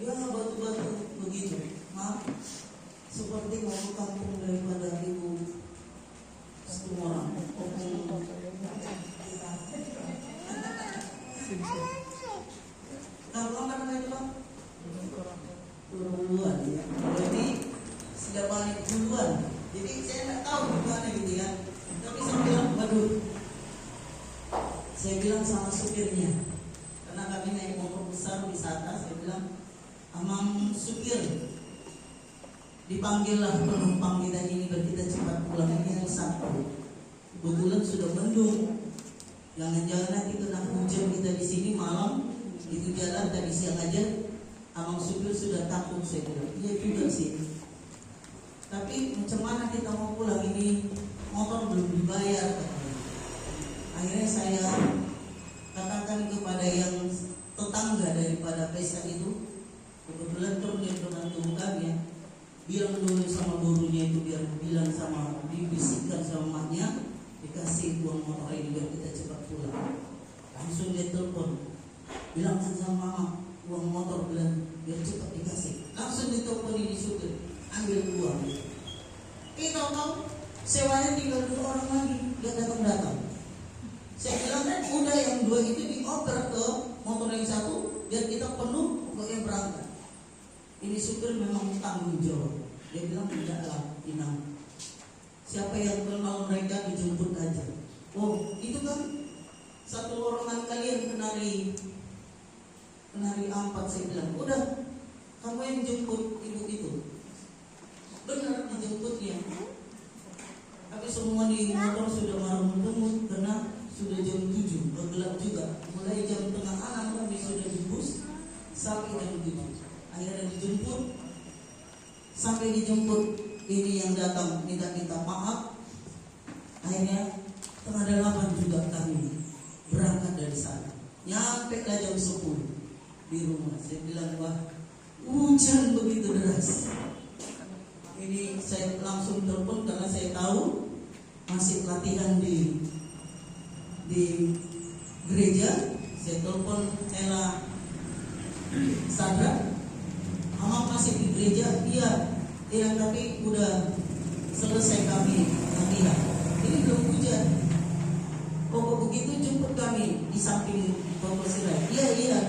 Ya batu-batu begitu. Maaf, seperti mau ke kampung daripada ibu satu orang. Nah, apa namanya itu Pak? Duluan ya. Jadi sudah balik duluan. Jadi saya tidak tahu gimana gitu ya. Tapi saya bilang, waduh. Saya bilang sama supirnya, karena kami naik motor besar wisata. Saya bilang, amang supir, dipanggillah penumpang kita ini biar kita cepat pulang. Ini hari Sabtu. Kebetulan sudah mendung. Jangan-jangan nanti kena hujan kita di sini malam. Itu jalan tadi siang aja. Amang supir sudah takut. Saya bilang, iya juga sih. Tapi macam mana kita mau pulang, ini motor belum dibayar. Akhirnya saya katakan kepada yang tetangga daripada pesta itu, kebetulan terlihat dengan tunggang ya, bilang dulu sama gurunya itu biar bilang sama, dibisikkan sama maknya, dikasih uang motor ini biar kita cepat pulang. Langsung dia telepon, bilangkan sama mama uang motor bilang biar cepat dikasih. Langsung ditelepon ini supir, ambil uang. Tahu-tahu sewanya tinggal 2 orang lagi, dia datang-datang. Saya bilang udah yang 2 itu dioper ke motor yang 1 biar kita penuh pokoknya berangkat. Ini supir memang tanggung jawab. Dia bilang tidaklah Inang, siapa yang kenal mereka dijemput aja. Oh itu kan satu lorongan kalian kenari ampat. Saya bilang udah kamu yang jemput ibu itu. Benar dijemputnya. Tapi semua di motor sudah marah-marah karena sudah jam 7, gelap juga. Mulai jam tengah 6 kami sudah di bus sampai jam 7. Akhirnya dijemput. Sampai dijemput ini yang datang minta maaf. Akhirnya tengah 8 juga kami berangkat dari sana. Nyampe lah jam 10 di rumah. Saya bilang wah hujan begitu deras. Ini saya langsung telepon karena saya tahu masih latihan di gereja. Saya telepon Ella Sandra, Mama masih di gereja? Iya tapi udah selesai kami latihan. Ini belum hujan. Kok begitu jemput kami di samping Bapak Sirai. Iya.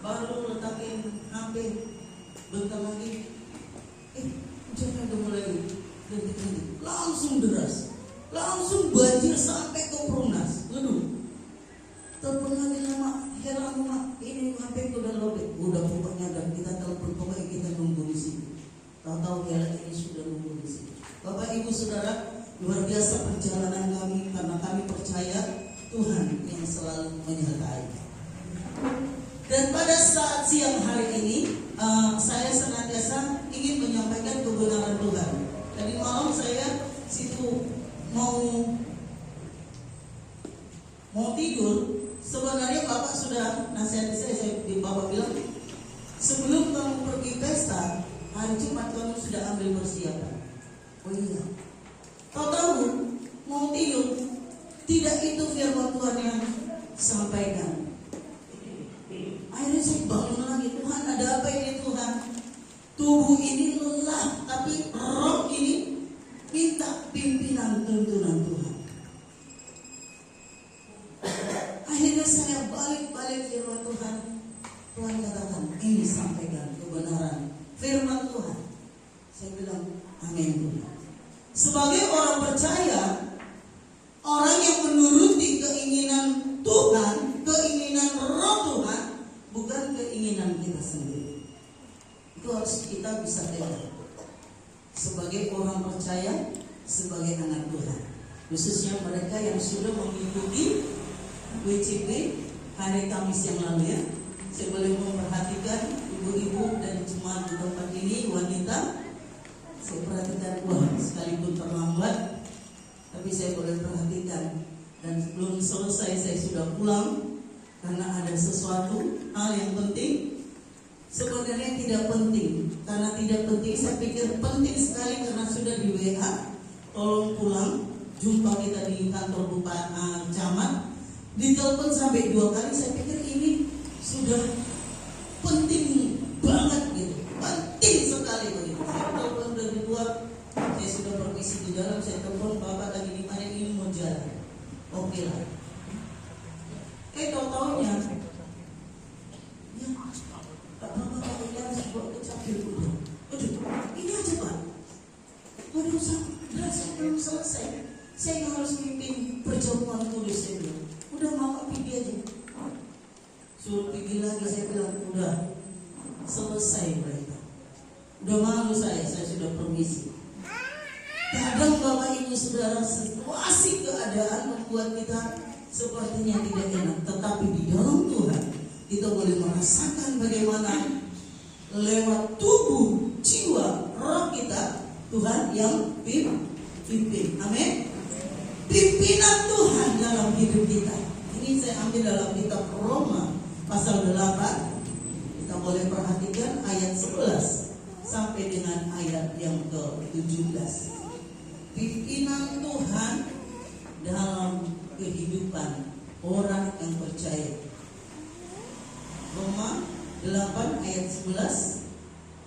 Baru letakin HP, bentar lagi hujannya udah mulai rintik-rintik. Langsung deras, langsung banjir sampai ke Perumnas. Waduh, telepon lagi lama, heran mak, ini HP udah lobet. Udah pokoknya dan kita telepon, pokoknya kita nunggu di sini. Tahu-tahu Hela ini sudah nunggu di sini. Bapak Ibu Saudara, luar biasa perjalanan kami karena kami percaya Tuhan yang selalu menyertai. Dan pada saat siang hari ini saya senantiasa ingin menyampaikan kebenaran Tuhan. Tadi malam saya situ mau tidur. Sebenarnya Bapak sudah nasihati saya Bapak bilang sebelum kamu pergi pesta hari Jumat kamu sudah ambil persiapan. Oh iya. Tahu mau tidur, tidak itu firman Tuhan yang sampaikan. Akhirnya saya bangun lagi, Tuhan ada apa ini Tuhan? Tubuh ini lelah, tapi roh ini minta pimpinan tuntunan Tuhan. Akhirnya saya balik firman Tuhan. Tuhan katakan, ini sampaikan kebenaran firman Tuhan. Saya bilang, amin Tuhan. Sebagai orang percaya, orang yang menuruti keinginan Tuhan, keinginan roh Tuhan, bukan keinginan kita sendiri. Itu harus kita bisa pegang. Sebagai orang percaya, sebagai anak Tuhan, khususnya mereka yang sudah mengikuti WCP hari Kamis yang lalu ya. Saya boleh memperhatikan ibu-ibu dan jemaat di tempat ini, wanita. Saya perhatikan, wah sekalipun terlambat, tapi saya boleh perhatikan. Dan belum selesai saya sudah pulang karena ada sesuatu hal yang penting. Sebenarnya tidak penting. Karena tidak penting, saya pikir penting sekali karena sudah di WA. Tolong pulang, jumpa kita di kantor Bupati Camat. Ditelepon sampai 2 kali. Saya pikir ini sudah jalan, saya telepon bapak lagi di mana, ini mau jalan. Oke lah. Tahu-taunya ya, Pak bapak ini harus buat kecapil udah. Ini aja Pak. Waduh, saya belum selesai. Saya harus mimpin perjamuan kudus ini. Udah mama pergi aja. Suruh pergi lagi, saya bilang udah selesai mereka. Udah malu saya sudah permisi. Kadang Bapak Ibu Saudara, situasi keadaan membuat kita sepertinya tidak enak, tetapi di dalam Tuhan kita boleh merasakan bagaimana lewat tubuh, jiwa, roh kita Tuhan yang pimpin. Amin. Pimpinan Tuhan dalam hidup kita. Ini saya ambil dalam kitab Roma pasal 8. Kita boleh perhatikan ayat 11 sampai dengan ayat yang ke-17. Pimpinan Tuhan dalam kehidupan orang yang percaya. Roma 8 ayat 11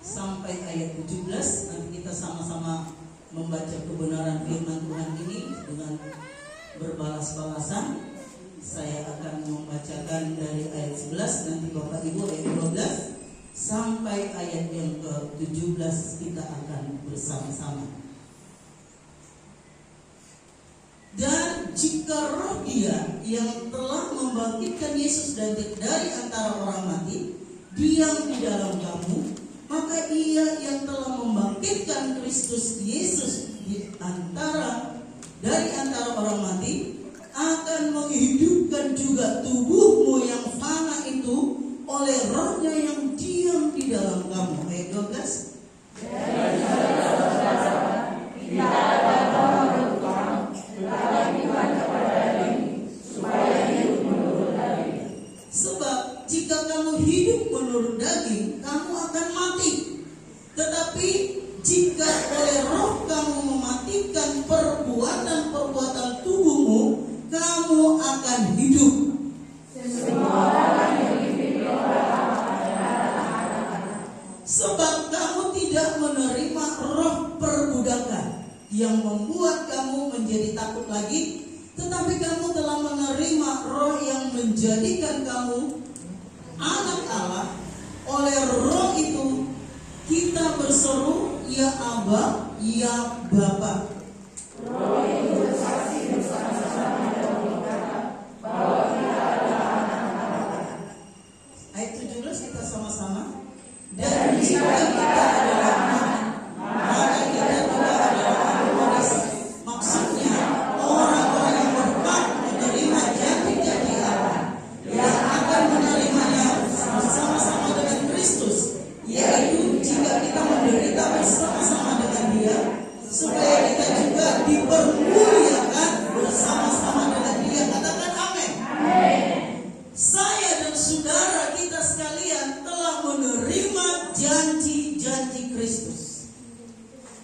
sampai ayat 17. Nanti kita sama-sama membaca kebenaran firman Tuhan ini dengan berbalas-balasan. Saya akan membacakan dari ayat 11, nanti Bapak Ibu ayat 12 sampai ayat yang ke-17 kita akan bersama-sama. Dan jika roh Dia yang telah membangkitkan Yesus dari antara orang mati diam di dalam kamu, maka Ia yang telah membangkitkan Kristus Yesus dari antara orang mati akan menghidupkan juga tubuhmu yang fana itu oleh rohnya yang diam di dalam kamu. Ayat 12. Sebab jika kamu hidup menurut daging, kamu akan mati. Tetapi jika oleh roh kamu mematikan perbuatan tubuhmu, kamu akan hidup. Sebab kamu tidak menerima roh perbudakan yang membuat kamu menjadi takut lagi, tetapi kamu telah menerima roh yang menjadikan kamu anak Allah. Oleh roh itu kita berseru, ya Aba, ya Bapa. Roh itu bersaksi bersama-sama dan berkata bahwa kita adalah anak-anak. Ayat 17 kita sama-sama. Dan jika kita adalah anak, maka kita juga adalah anak. Maksudnya orang-orang yang berhak menerima janji-janji Allah yang akan menerimanya bersama-sama dengan Kristus, yaitu jika kita menderita bersama-sama dengan Dia, supaya kita juga dipermuliakan bersama-sama dengan Dia. Katakan amin. Saya dan saudara kita sekalian telah menerima janji-janji Kristus.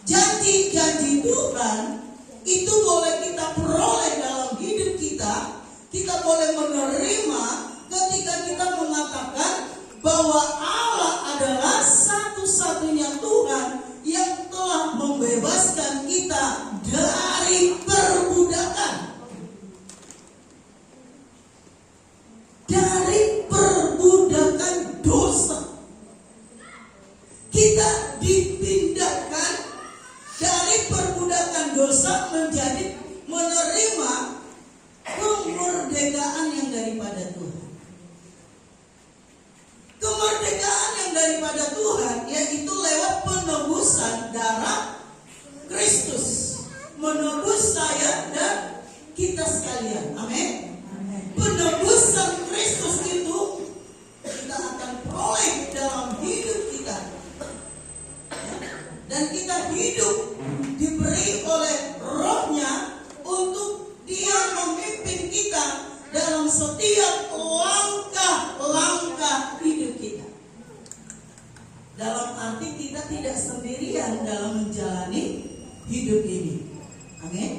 Janji-janji Tuhan itu boleh kita peroleh dalam hidup kita. Kita boleh menerima ketika kita mengatakan bahwa Allah adalah satu-satunya Tuhan yang telah membebaskan kita dari perbudakan. Dari perbudakan dosa. Kita dipindahkan dari perbudakan dosa menjadi menerima kemerdekaan yang daripada Tuhan. Kemerdekaan yang daripada Tuhan yaitu lewat penebusan darah Kristus, menebus saya dan kita sekalian. Amin. Penebusan Kristus itu kita akan peroleh dalam hidup kita, dan kita hidup diberi oleh rohnya untuk Dia memimpin kita dalam setiap langkah-langkah hidup kita. Dalam arti kita tidak sendirian dalam menjalani hidup ini. Amin.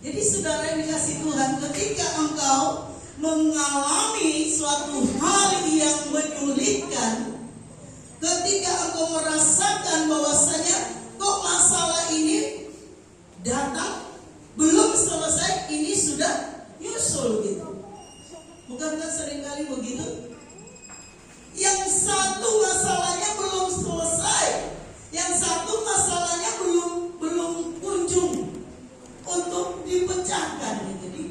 Jadi saudara yang dikasih Tuhan, ketika engkau mengalami suatu hal yang menyulitkan, ketika engkau merasakan bahwasanya kok masalah ini datang, belum selesai, ini sudah nyusul gitu. Bukankah seringkali begitu? Yang satu masalahnya belum selesai, yang satu masalahnya belum kunjung untuk dipecahkan, jadi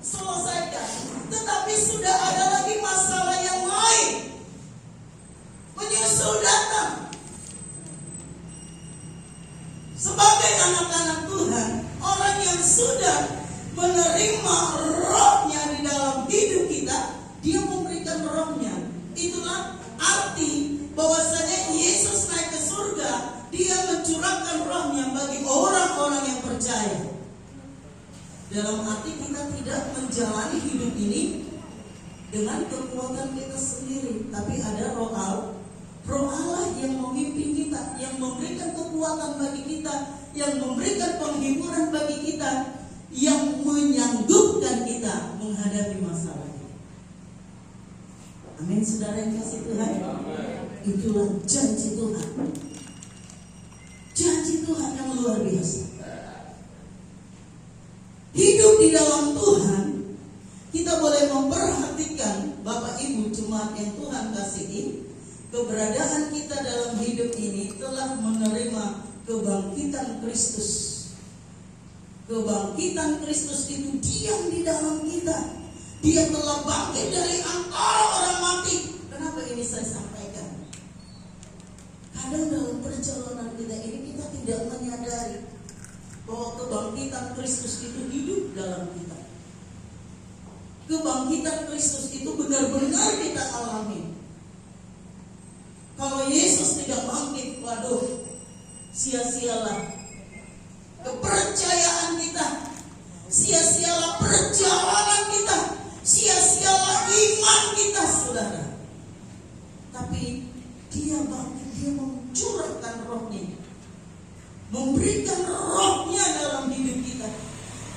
selesaikan. Tetapi sudah ada lagi masalah yang lain menyusul datang. Sebagai anak-anak Tuhan, orang yang sudah menerima rohnya di dalam hidup kita, dia memberikan rohnya. Itulah arti bahwasanya Yesus naik ke surga, dia mencurahkan rohnya bagi orang-orang yang percaya. Dalam arti kita tidak menjalani hidup ini dengan kekuatan kita sendiri, tapi ada roh Allah yang memimpin kita, yang memberikan kekuatan bagi kita, yang memberikan penghiburan bagi kita, yang menyanggupkan kita menghadapi masalah. Amin, saudara yang kasih Tuhan. Itulah janji Tuhan. Janji Tuhan yang luar biasa. Hidup di dalam Tuhan, kita boleh memperhatikan Bapak Ibu jemaat yang Tuhan kasihi, keberadaan kita dalam hidup ini telah menerima kebangkitan Kristus. Kebangkitan Kristus itu diam di dalam kita. Dia telah bangkit dari antara orang mati. Kenapa ini saya sampaikan? Kadang dalam perjalanan kita ini kita tidak menyadari bahwa kebangkitan Kristus itu hidup dalam kita. Kebangkitan Kristus itu benar-benar kita alami. Kalau Yesus tidak bangkit, waduh, sia-sialah kepercayaan kita, sia-sialah perjalanan kita, sia-sialah iman kita, saudara. Tapi dia bangkit, dia mencurahkan rohnya, memberikan rohnya dalam hidup kita.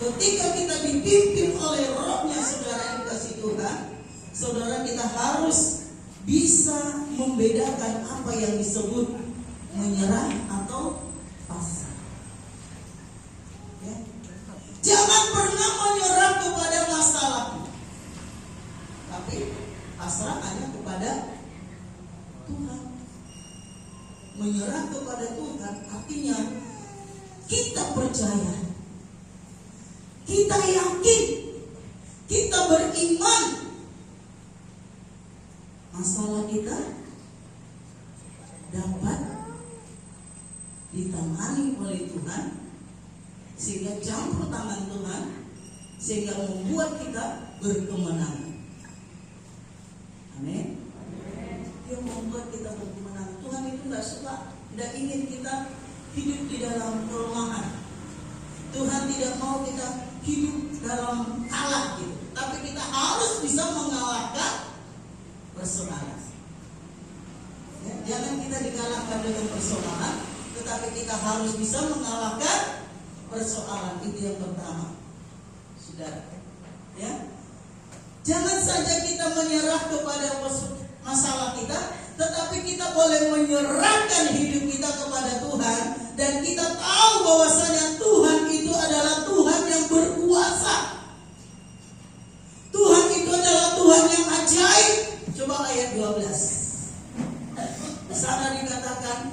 Ketika kita dipimpin oleh rohnya, saudara yang dikasih Tuhan, saudara, kita harus bisa membedakan apa yang disebut menyerah atau pasrah. Ya. Jangan pernah menyerah kepada masalah, tapi pasrah hanya kepada Tuhan. Menyerah kepada Tuhan artinya kita percaya, kita yakin, kita beriman. Masalah kita dapat ditangani oleh Tuhan, sehingga campur tangan Tuhan, sehingga membuat kita berkemenangan. Amin. Dia membuat kita berkemenangan. Tuhan itu tidak ingin kita hidup di dalam kelemahan. Tuhan tidak mau kita hidup dalam kalah gitu. Tapi kita harus bisa mengalahkan persoalan. Ya, jangan kita dikalahkan dengan persoalan, tetapi kita harus bisa mengalahkan persoalan. Itu yang pertama, saudara. Ya, jangan saja kita menyerah kepada masalah kita, tetapi kita boleh menyerahkan hidup kita kepada Tuhan, dan kita tahu bahwasanya Tuhan itu adalah Tuhan yang berkuasa. Tuhan itu adalah Tuhan yang ajaib. Coba ayat 12. Di sana dikatakan,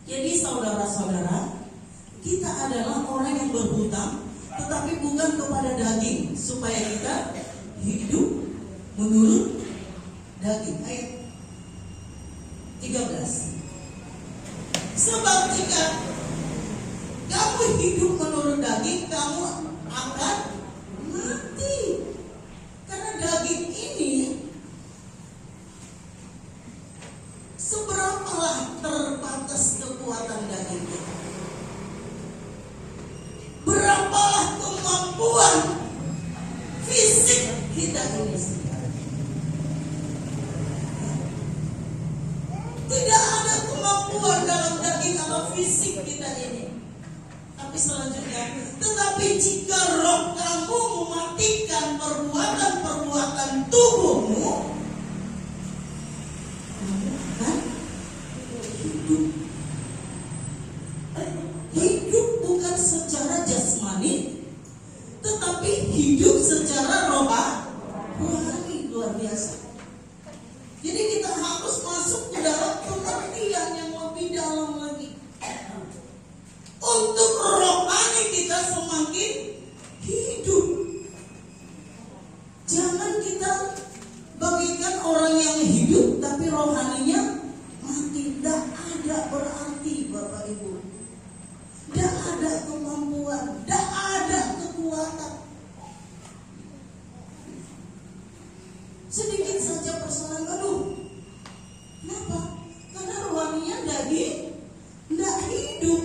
jadi saudara-saudara, kita adalah orang yang berhutang, tetapi bukan kepada daging, supaya kita hidup menurut daging. Ayat 13. Sebab jika kamu hidup menurut daging, kamu akan mati. Karena daging ini seberapalah terbatas kekuatan daging kita. Berapalah kemampuan fisik kita ini. Tidak ada kemampuan dalam daging atau fisik kita ini. Tapi selanjutnya, tetapi jika roh kamu mematikan perbuatan-perbuatan tubuhmu, kamu akan hidup orang yang hidup tapi rohaninya mati. Tidak ada berarti Bapak Ibu. Tidak ada kemampuan, tidak ada kekuatan. Sedikit saja persoalan, aduh, kenapa? Karena rohaninya tidak hidup.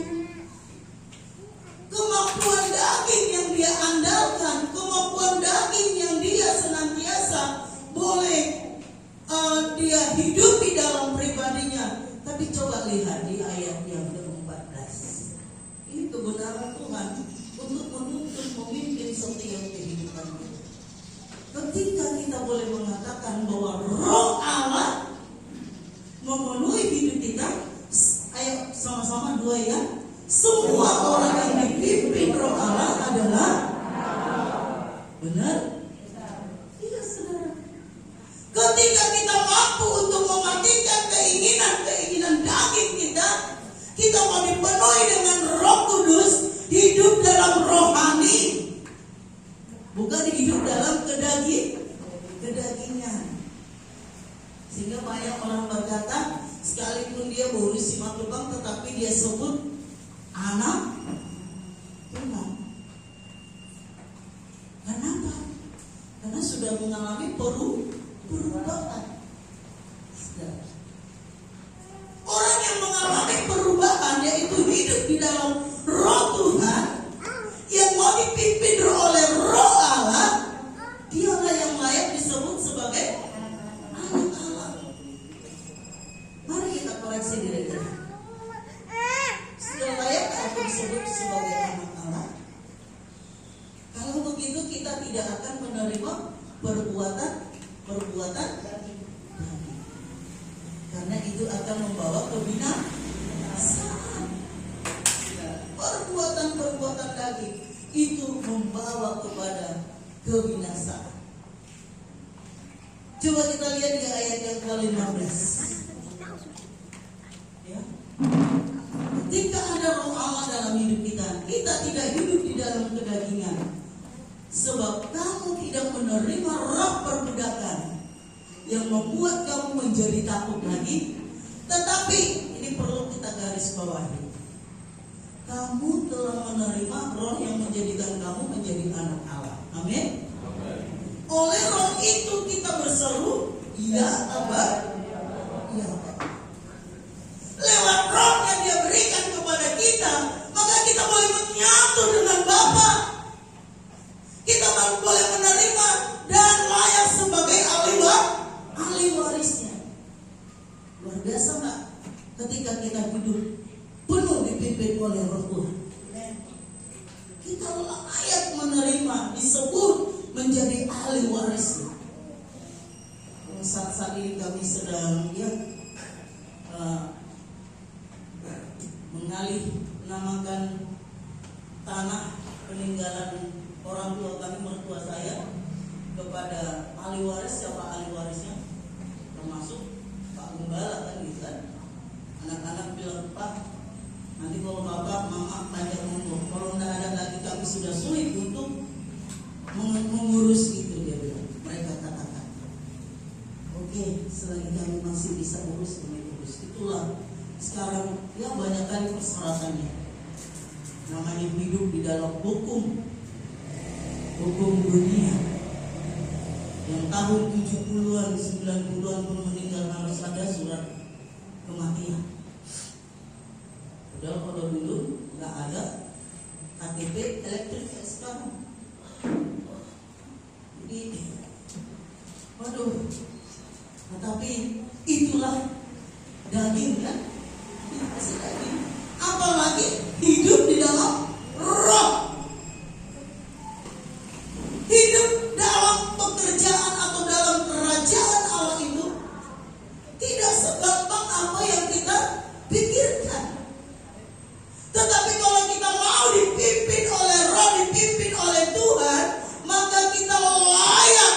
Kemampuan daging yang dia andalkan, kemampuan daging yang dia senantiasa boleh dia hidup di dalam pribadinya. Tapi coba lihat di ayat yang ke-14. Ini kebenaran Tuhan untuk menuntun memimpin setiap kehidupan kita. Ketika kita boleh mengatakan bahwa Roh Allah memenuhi hidup kita, ayo sama-sama dua ya. Semua orang yang dipimpin Roh Allah adalah benar. Iya saudara. Ketika kita mampu untuk mematikan keinginan daging kita, kita mau dipenuhi dengan Roh Kudus, hidup dalam rohani, bukan hidup dalam kedagingan. Sehingga banyak orang berkata, sekalipun dia baru simak lubang, tetapi dia sebut anak Tuhan. Kenapa? Karena sudah mengalami perubahan. Orang yang mengalami perubahan, yaitu hidup di dalam Roh Tuhan, yang mau dipimpin oleh Roh Allah, dialah yang layak disebut sebagai anak Allah. Mari kita koreksi diri kita. Sudah layak atau disebut sebagai anak Allah? Kalau begitu kita tidak akan menerima perbuatan karena itu akan membawa kebinasaan. Perbuatan daging itu membawa kepada kebinasaan. Coba kita lihat di ayat yang ke-15. Ya. Ketika ada Roh Allah dalam hidup kita, kita tidak hidup di dalam kedagingan. Sebab kamu tidak menerima roh perbudakan yang membuat kamu menjadi takut lagi. Tetapi ini perlu kita garis bawahi. Kamu telah menerima roh yang menjadikan kamu menjadi anak Allah. Amin. Oleh roh itu kita berseru, ya Aba, ya Aba. Lewat roh yang dia berikan kepada kita, maka kita boleh menyatu dengan Bapa. Kita boleh menerima dan layak sebagai ahli warisnya. Luar biasa nggak? Ketika kita hidup penuh dipimpin oleh Roh Tuhan, kita layak menerima, disebut menjadi ahli warisnya. Saat ini kami sedang menamakan tanah peninggalan orang tua kami, mertua saya, kepada ahli waris. Siapa ahli warisnya? Termasuk Pak Gembala kan gitu kan. Anak-anak bilang, Pak, nanti kalau bapak, mama panjang umur, kalau tidak ada lagi kami sudah sulit untuk mengurus itu, dia bilang. Mereka katakan, oke, selagi kami masih bisa urus, kami urus. Itulah sekarang ya banyak kali persyaratannya. Namanya hidup di dalam hukum dunia. Yang tahun 70-an, 90-an pun meninggal harus ada surat kematian. Padahal kalau dulu nggak ada KTP elektrik sekarang. Jadi, waduh. Tetapi itulah daging kan? Masih daging. Apalagi hidup di dalam roh. Hidup dalam pekerjaan atau dalam kerajaan Allah itu tidak segampang apa yang kita pikirkan. Tetapi kalau kita mau dipimpin oleh Roh, dipimpin oleh Tuhan, maka kita layak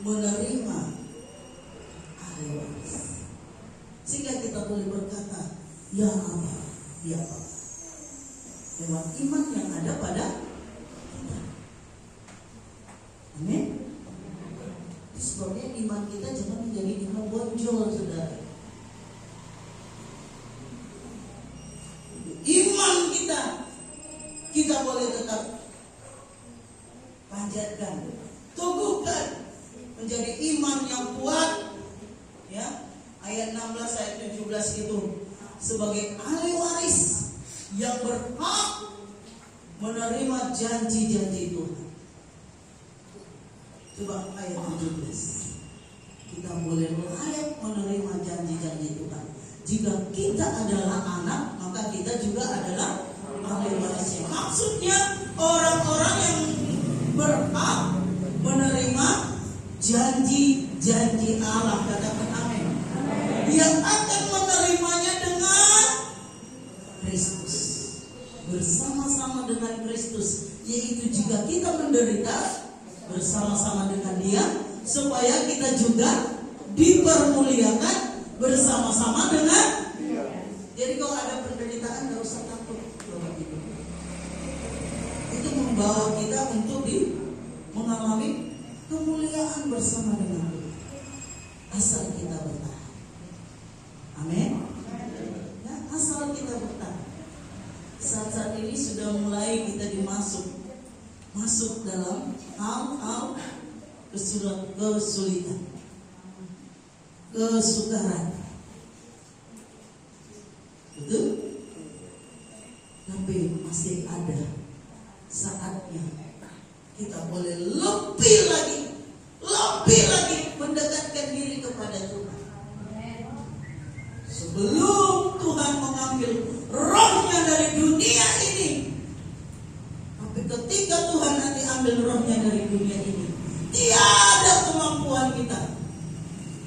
menerima ahli waris. Sehingga kita boleh berkata, ya Allah, ya Allah. Lewat iman yang ada pada kita. Amin. Sebabnya iman iman kita jangan menjadi iman bonjol, saudara. Iman kita boleh tetap panjatkan, teguhkan menjadi iman yang kuat. Ya, ayat 16 ayat 17 itu sebagai ahli waris yang berhak menerima janji-janji Tuhan. Coba ayat 17. Kita boleh layak menerima janji-janji Tuhan. Jika kita adalah anak, maka kita juga adalah ahli warisnya. Maksudnya orang-orang yang berhak menerima janji-janji Allah, katakan amin, yang akan menerimanya dengan Kristus, bersama-sama dengan Kristus, yaitu jika kita menderita bersama-sama dengan Dia, supaya kita juga dipermuliakan bersama-sama dengan Dia. Jadi kalau ada penderitaan gak usah takut, itu membawa kita untuk mengalami kemuliaan bersama dengan Dia, asal kita bertahan. Amin. Ya, asal kita bertahan. Saat-saat ini sudah mulai kita masuk dalam hal-hal kesulitan, kesukaran. Betul? Tapi masih ada saatnya kita boleh lebih lagi mendekatkan diri kepada Tuhan. Sebelum Tuhan mengambil rohnya dari dunia ini. Tapi ketika Tuhan nanti ambil rohnya dari dunia ini, tiada kemampuan kita,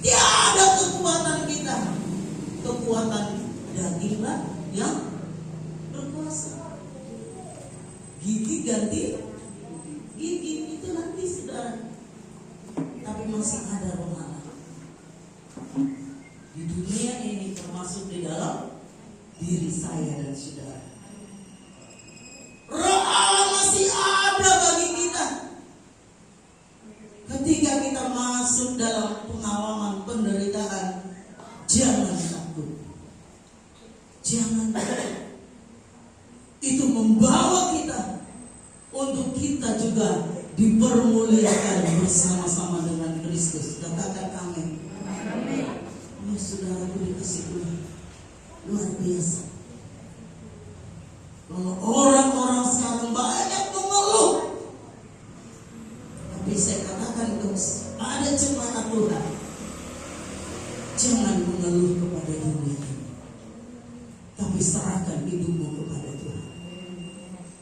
tiada kekuatan kita, kekuatan daginglah yang berkuasa. Gigi ganti gigi itu nanti, saudara. Tapi masih ada roh Allah di dunia ini, termasuk di dalam diri saya dan saudara. Roh Allah masih ada bagi kita. Ketika kita masuk dalam pengalaman penderitaan, jangan takut. Jangan takut. Itu membawa kita untuk kita juga dipermuliakan bersama-sama dengan Kristus. Katakan amin. Ya, saudaraku dikasih Tuhan, luar biasa. Kalau orang-orang sekarang banyak mengeluh, tapi saya katakan kepada jemaat Tuhan, jangan mengeluh kepada dunia ini, tapi serahkan hidupmu kepada Tuhan.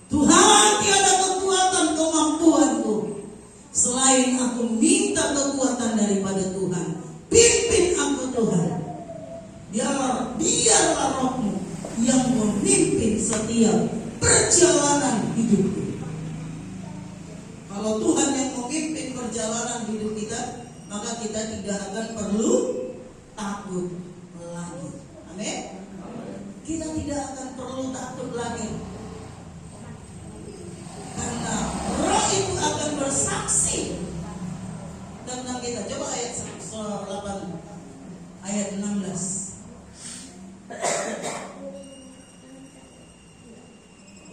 Tuhan, tiada kekuatan kemampuanku selain aku minta kekuatan daripada Tuhan. Pimpin aku Tuhan. Biarlah rohmu yang memimpin setiap perjalanan hidupku. Kalau Tuhan yang memimpin perjalanan hidup kita, maka kita tidak akan perlu takut lagi. Amin. Kita tidak akan perlu takut lagi, karena roh itu akan bersaksi tentang kita. Coba ayat 8 ayat 16.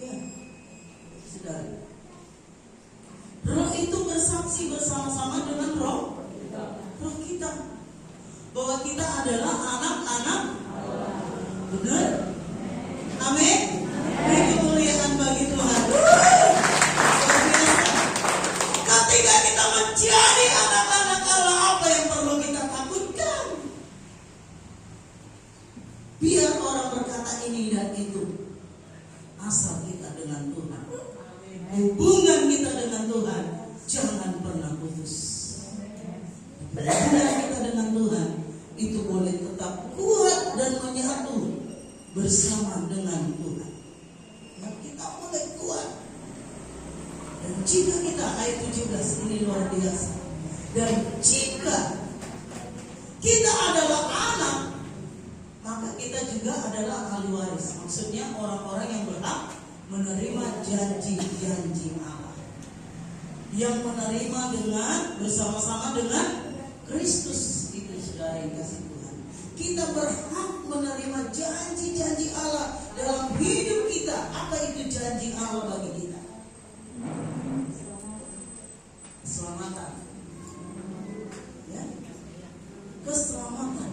Ya, sudah. Roh itu bersaksi bersama-sama dengan roh kita bahwa kita adalah anak-anak. Benar? Amin. Beri kemuliaan bagi Tuhan. Ketika kita menjadi anak-anak Allah, apa yang perlu kita takutkan? Biar orang berkata ini dan itu, asal kita dengan Tuhan, hubungan kita dengan Tuhan jangan pernah putus. Hubungan kita dengan Tuhan itu boleh tetap kuat dan menyatu bersama dengan Tuhan. Dan kita boleh kuat. Dan jika kita, ayat 17 ini luar biasa, dan jika kita adalah anak, maka kita juga adalah ahli waris. Maksudnya orang-orang yang berhak menerima janji-janji Allah, yang menerima dengan bersama-sama dengan Kristus itu saudara yang kasih Tuhan. Kita berhak menerima janji-janji Allah dalam hidup kita. Apa itu janji Allah bagi kita? Keselamatan. Ya. Keselamatan.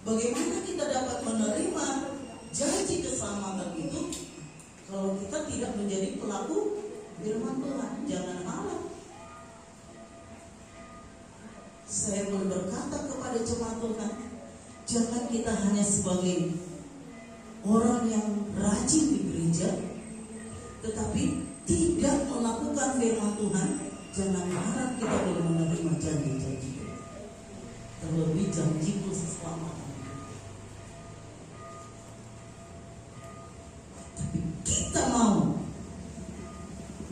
Bagaimana kita dapat menerima janji keselamatan itu kalau kita tidak menjadi pelaku firman Tuhan? Jangan harap. Saya mau berkata kepada jemaat Tuhan, jangan kita hanya sebagai orang yang rajin di gereja, tetapi tidak melakukan firman Tuhan. Jangan harap kita boleh menerima janji-janji, terlebih janji keselamatan. Tapi kita mau,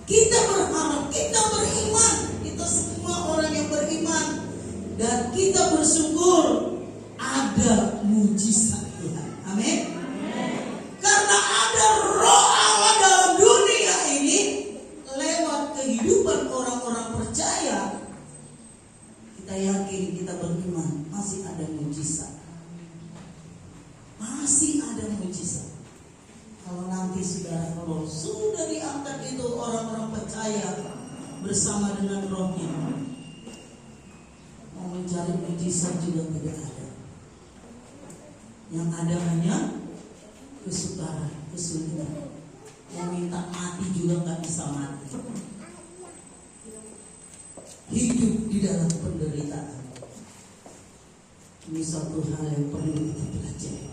kita berharap, kita beriman. Kita semua orang yang beriman, dan kita bersyukur ada mujizat Tuhan. Amin. Karena ada roh Allah dalam dunia ini, lewat kehidupan orang-orang percaya, kita yakin, kita beriman, masih ada mujizat. Masih ada mujizat. Kalau nanti saudara, kalau sudah diangkat itu orang-orang percaya bersama dengan rohnya, mau mencari mujizat juga tidak ada. Yang ada hanya kesukaran, kesulitan. Mau minta mati juga nggak bisa mati. Hidup di dalam penderitaan. Ini satu hal yang perlu kita pelajari.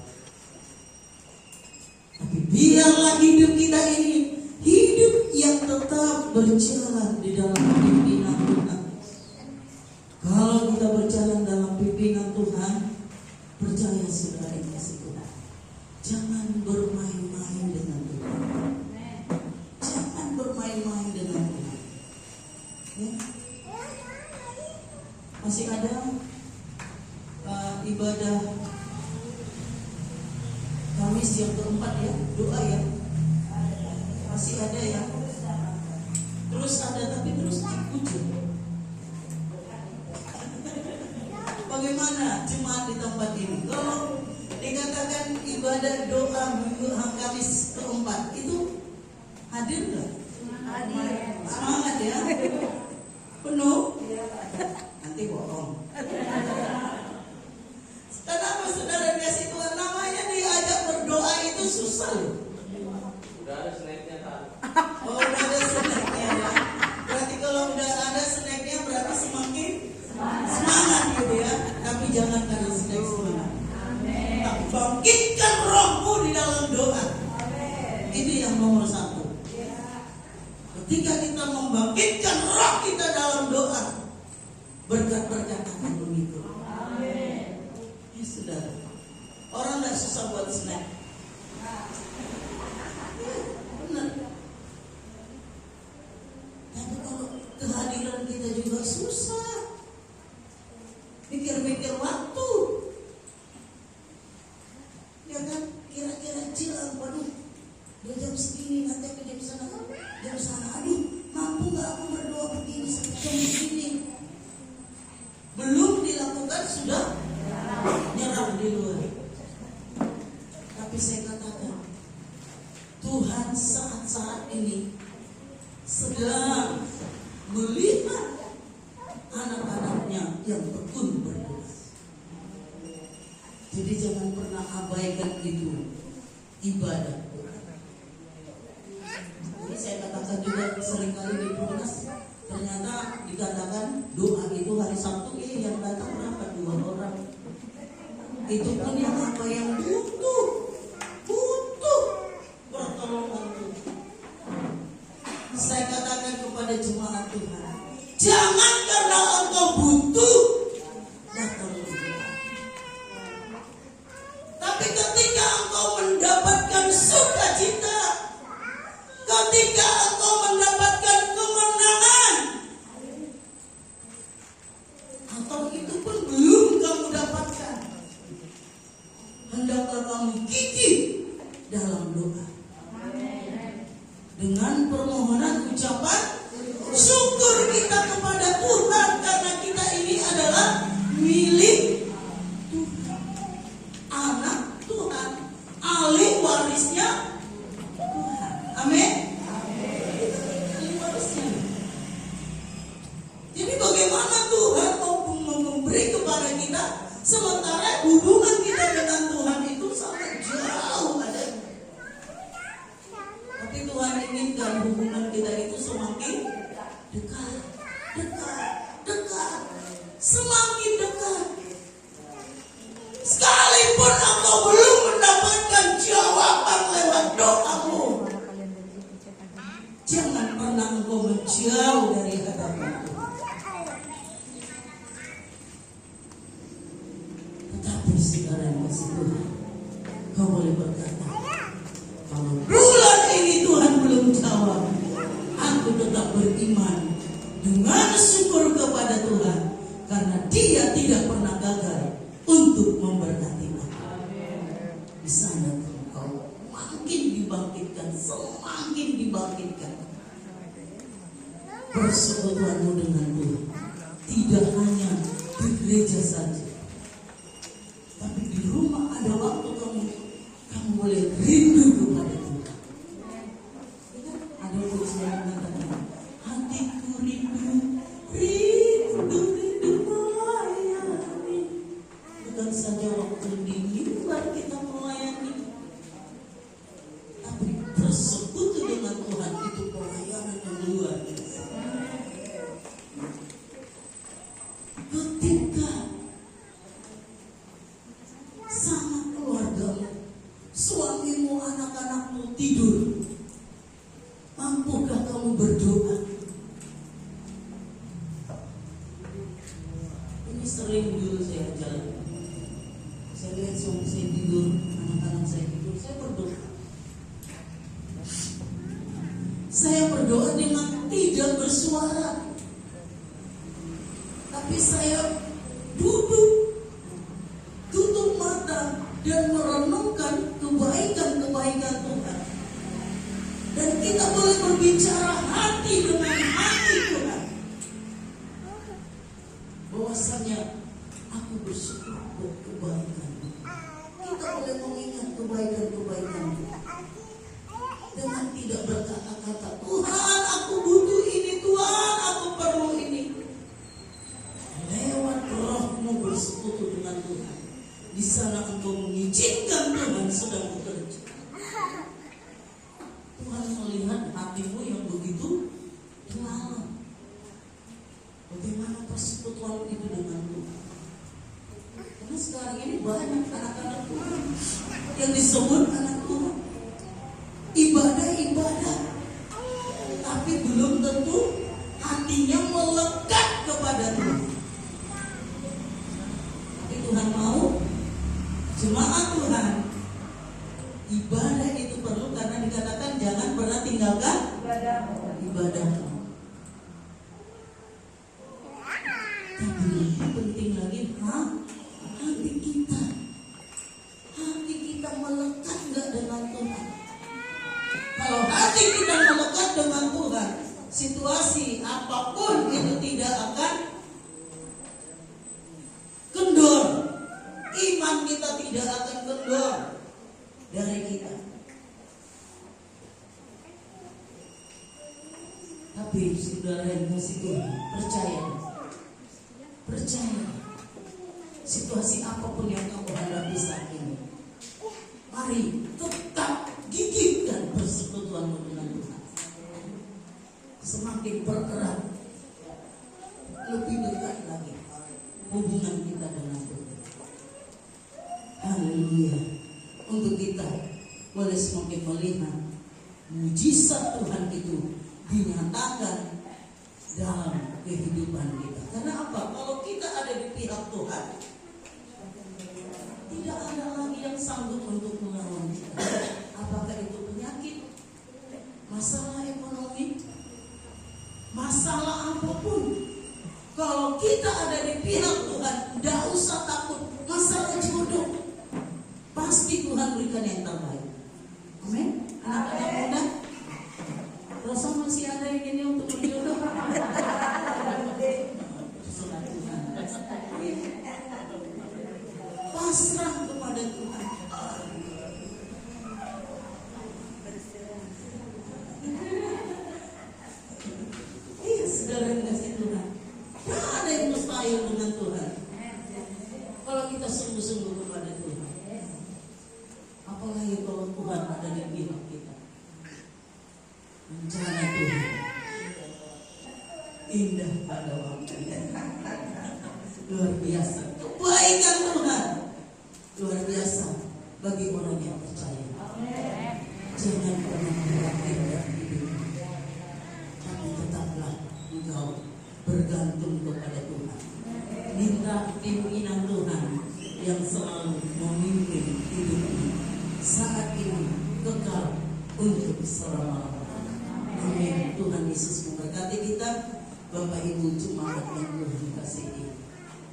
Tapi biarlah hidup kita ini hidup yang tetap berjalan di dalam pimpinan Tuhan. Kalau kita berjalan dalam pimpinan Tuhan, percaya saudara yang kasih Tuhan, jangan bermain-main dengan Tuhan. Jangan bermain-main dengan Tuhan. Ya. Masih ada ibadah Kamis yang keempat ya, doa ya. Masih ada ya. Terus ada, tapi terus dipuji. Bagaimana jemaat di tempat ini? Kalau dikatakan ibadah doa minggu Kamis keempat, itu hadir nggak? Hadir. Semangat ya. Penuh. Nanti bohong. Kenapa saudara kasih Tuhan? Namanya diajak berdoa itu susah loh. Udah ada snacknya kan? Oh, udah ada snacknya ya. Berarti kalau udah ada snacknya berarti semakin semangat gitu ya. Tapi jangan karena snack semangat. Tapi bangkitkan rohmu di dalam doa. Ini yang nomor satu. Ketika kita membangkitkan roh kita dalam doa, berkat-berkat akan begitu. Ya sudah. Orang tidak susah buat snack. Benar. Tapi kalau kehadiran kita juga susah. Mikir-mikir waktu. Ya kan? Kira-kira cilang, waduh, dia jam segini, nanti aku jam sana. Aduh, mampu gak aku berdoa begini sampai jam segini? Belum dilakukan sudah nyerah di luar. Tapi saya katakan, Tuhan saat-saat ini sedang melihat anak-anaknya yang tekun berdoa. Jadi jangan pernah abaikan itu ibadah. Jadi saya katakan juga seringkali di Tunas, ternyata dikatakan doa itu hari Sabtu yang datang berapa? 2 orang. Itu pun yang apa yang butuh pertolongan Tuhan. Saya katakan kepada jemaat Tuhan, jangan karena engkau butuh datang ke Tuhan. Tapi ketika engkau mendapatkan sukacita, ketika engkau mendapatkan kemenangan, atau itu pun belum kamu dapatkan, hendaklah kamu gigih dalam doa dengan permohonan ucapan syukur kita kepada Tuhan, karena kita ini adalah kita, sementara hubungan kita dengan Tuhan itu sangat jauh ada. Tapi Tuhan inginkan hubungan kita itu semakin dekat, semakin dekat. Sekalipun engkau belum mendapatkan jawaban lewat doamu, jangan pernah engkau menjauh dari hadapan Tuhan. Tetapi saudara yang kasih Tuhan, kau boleh berkata, kalau bulan ini Tuhan belum jawab, aku tetap beriman dengan syukur kepada Tuhan, karena Dia tidak pernah gagal untuk memberkati aku. Di sana engkau makin dibangkitkan, semakin dibangkitkan. Persekutuanmu dengan Tuhan tidak hanya di gereja saja, tapi di rumah ada waktu kamu boleh rindu kepada Tuhan. Ada ujian mengatakan, hatiku rindu melayani. Bukan saja waktu dingin baru kita melayani, tapi bersekutu dengan Tuhan itu pelayanan yang luar biasa. Ketika sama keluargamu, suamimu, anak-anakmu tidur, mampukah kamu berdoa? Ini sering dulu saya jalan, saya lihat suami saya tidur, anak-anak saya tidur, saya berdoa. Saya berdoa dengan tidak bersuara, tapi saya duduk, tutup mata dan merenungkan kebaikan-kebaikan Tuhan. Dan kita boleh berbicara hati dengan hati Tuhan, bahwasanya aku bersyukur buat kebaikan. Kita boleh mengingat kebaikan-kebaikan dengan tidak berkata-kata, Tuhan aku butuh ini, Tuhan aku perlu ini. Lewat rohmu bersekutu dengan Tuhan, di sana engkau mengizinkan Tuhan sedang bekerja. Tuhan melihat hatimu yang begitu dalam. Bagaimana persekutuan itu dengan Tuhan? Karena sekarang ini banyak anak-anak Tuhan yang disebut anak Tuhan, ibadah, tapi belum tentu hatinya melekat kepada Tuhan. Tapi Tuhan mau jemaat Tuhan, ibadah itu perlu, karena dikatakan jangan pernah tinggalkan ibadah. Tapi lebih penting lagi, hati kita melekat nggak dengan Tuhan? Kalau hati kita melekat dengan Tuhan, situasi apapun itu tidak akan kendor. Iman kita tidak akan kendor dari kita. Tapi saudara yang kasih Tuhan, percaya, situasi apapun yang kamu hadapi saat ini, mari tetap gigitkan persekutuanmu dengan Tuhan. Semakin bergerak, lebih dekat lagi hubungan kita dengan Tuhan. Haleluya. Untuk kita boleh semakin melihat mujizat Tuhan itu dinyatakan dalam kehidupan kita. Karena apa? Kalau kita ada di pihak Tuhan, tidak ada lagi yang sanggup untuk melawan kita. Apakah itu penyakit, masalah ekonomi, masalah apapun. Kalau kita ada di pihak Tuhan, tidak usah takut. Masalah jodoh, pasti Tuhan berikan yang terbaik. Amin. Anak-anak muda, Rosa masih ada yang ini untuk berjodoh. Pasrah kepada Tuhan. Iya, saudara yang kasih Tuhan, tidak ada yang mustahil dengan Tuhan. bersungguh-sungguh kepada Tuhan. Apalagi kalau Tuhan ada di pihak kita. Rencana Tuhan indah pada waktunya. Luar biasa. Kebaikan Tuhan luar biasa bagi orang yang percaya. Jangan pernah khawatir dalam hidup, tapi tetaplah engkau bergantung kepada Tuhan. Minta pimpinan Tuhan yang selalu memimpin hidupmu saat ini kekal untuk selama-lamanya. Amin. Tuhan Yesus memberkati kita. Bapak Ibu jemaat yang Tuhan kasihi.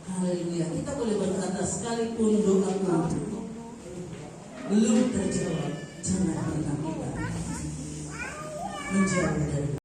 Haleluya. Kita boleh berkata sekalipun doaku belum terjawab, jangan pernah kita menjauh dari